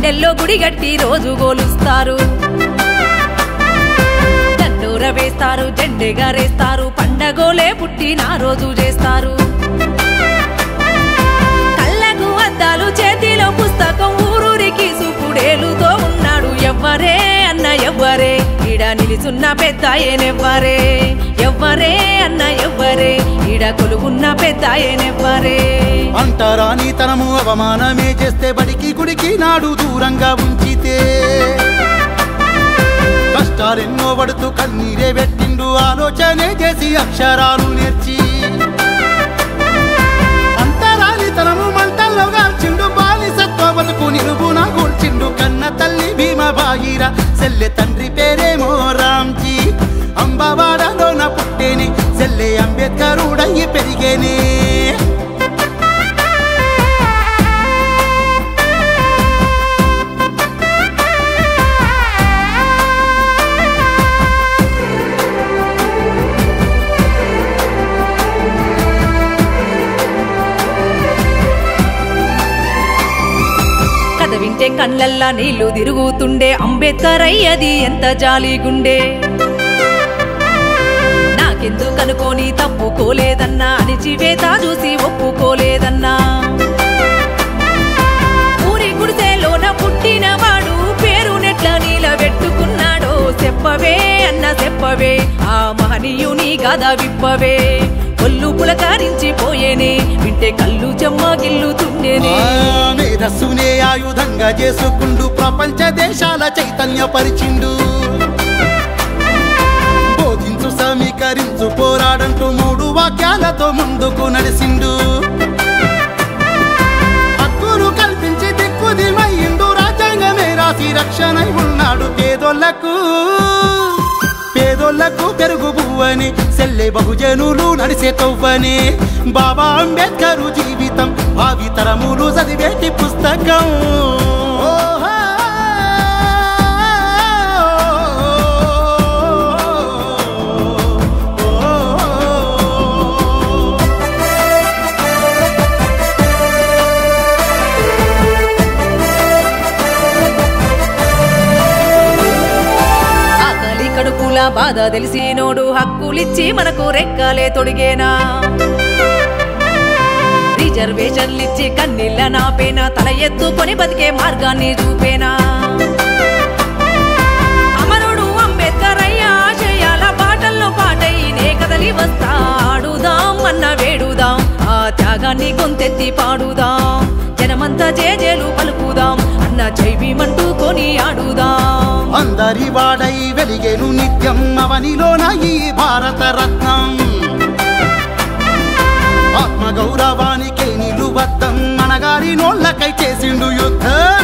గుండెల్లో గుడిగట్టి రోజు గోలుస్తారు దండోర వేస్తారు జెండెగారేస్తారు పండగోలే పుట్టిన రోజు చేస్తారు కళ్ళకు అద్దాలు చేతిలో పుస్తకం ఊరూరికి సూపుడేలుతో ఉన్నాడు ఎవ్వరే అన్న ఎవ్వరే ఈడ నిలిచున్న పెద్దాయనెవ్వరే ఎవ్వరే అన్న ఎవ్వరే ఈడ కొలుగున్న పెద్దాయనెవ్వరే అంటరాని తనము అవమానమే చేస్తే బడికి గుడికి నాడు దూరంగా ఉంచితే కష్టాలెన్నో పడుతూ కన్నీరే పెట్టిండు ఆలోచనే చేసి అక్షరాలు నేర్చి అంతరాని తనము మంటల్లో గాల్చిండు బానిసత్వ బతుకు నిలువున కూల్చిండు కన్న తల్లి భీమబాయిరా సెల్లె తండ్రి పేరేమో రామ్జీ అంబవాడలోన పుట్టేనే సెల్లె అంబేద్కరుడయ్యి పెరిగేనే వింటే కళ్ళల్లా నీళ్లు తిరుగుతుండే అంబేద్కర్ అయ్యది ఎంత జాలిగుండే నాకెందుకు అనుకోని తప్పుకోలేదన్నా అణిచివేత చూసి ఒప్పుకోలేదన్నా ఊరి గుడిసెలోన పుట్టినవాడు పేరు నెట్ల నిలబెట్టుకున్నాడో చెప్పవే అన్న చెప్పవే ఆ మహనీయుని గాథ విప్పవే ఒళ్ళు పులకరించిపోయేనే వింటే కళ్ళు చెమ్మగిల్లుతుండేనే మేధస్సునే ఆయుధంగా చేసుకుంటూ ప్రపంచ దేశాల చైతన్యపరిచిండు బోధించు సమీకరించు పోరాడంటూ 3 వాక్యాలతో ముందుకు నడిసిండు హక్కును కల్పించి దిక్కుదిమయ్యిండు రాజ్యాంగమే రాసి రక్షణై ఉన్నాడు పేదోళ్లకు పెరుగు పువ్వని సెల్లె బహుజనులు నడిసే తవ్వని బాబా అంబేద్కరు జీవితం భావితరములు చదివేటి పుస్తకం బాధ తెలిసినోడు హక్కులిచ్చి మనకు రెక్కలే తొడిగేనా రిజర్వేషన్లిచ్చి కన్నీళ్ళ నాపేనా తల ఎత్తుకొని బతికే మార్గాన్ని చూపేనా అమరుడు అంబేద్కర్ అయ్యా ఆశయాల బాటల్లో పాటైనే కదలి వస్తా ఆడుదాం అన్న వేడుదాం ఆ త్యాగాన్ని గొంతెత్తి పాడుదాం జనమంతా జేజేలు పలుకుదాం అన్న జైబీమంటూ కొని ఆడుదాం అందరి వాడై వెలిగేను నిత్యం అవనిలోన ఈ భారత రత్నం ఆత్మగౌరవానికే నిలువద్దం మనగారి నోళ్ళకై చేసిండు యుద్ధం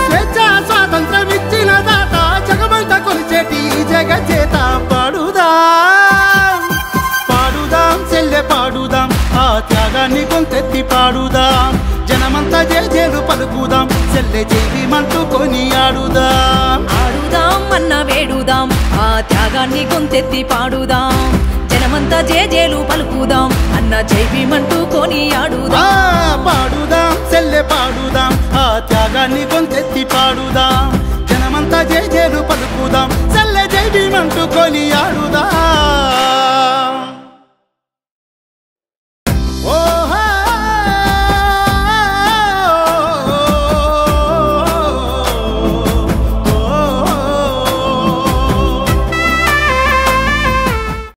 స్వేచ్ఛ స్వాతంత్రం ఇచ్చిన దాత జగమంత కొలిచేటి జగచేత పాడుదాం సెల్లె పాడుదాం ఆ త్యాగాన్ని గొంతెత్తి పాడుదాం జనమంతా జేజేలు పలుకుదాం సెల్లె జైబీమంటూ కొని ఆడుదాం అన్న వేడుదాం ఆ త్యాగాన్ని గొంతెత్తి పాడుదాం జనమంతా జేజేలు పలుకుదాం అన్న జైబీమంటూ కొని ఆడుదాం పాడుదాం సెల్లె పాడుదాం ఆ త్యాగాన్ని గొంతెత్తి పాడుదాం జనమంతా జేజేలు పలుకుదాం సెల్లె జైబీమంటూ కొని ఆడుదాం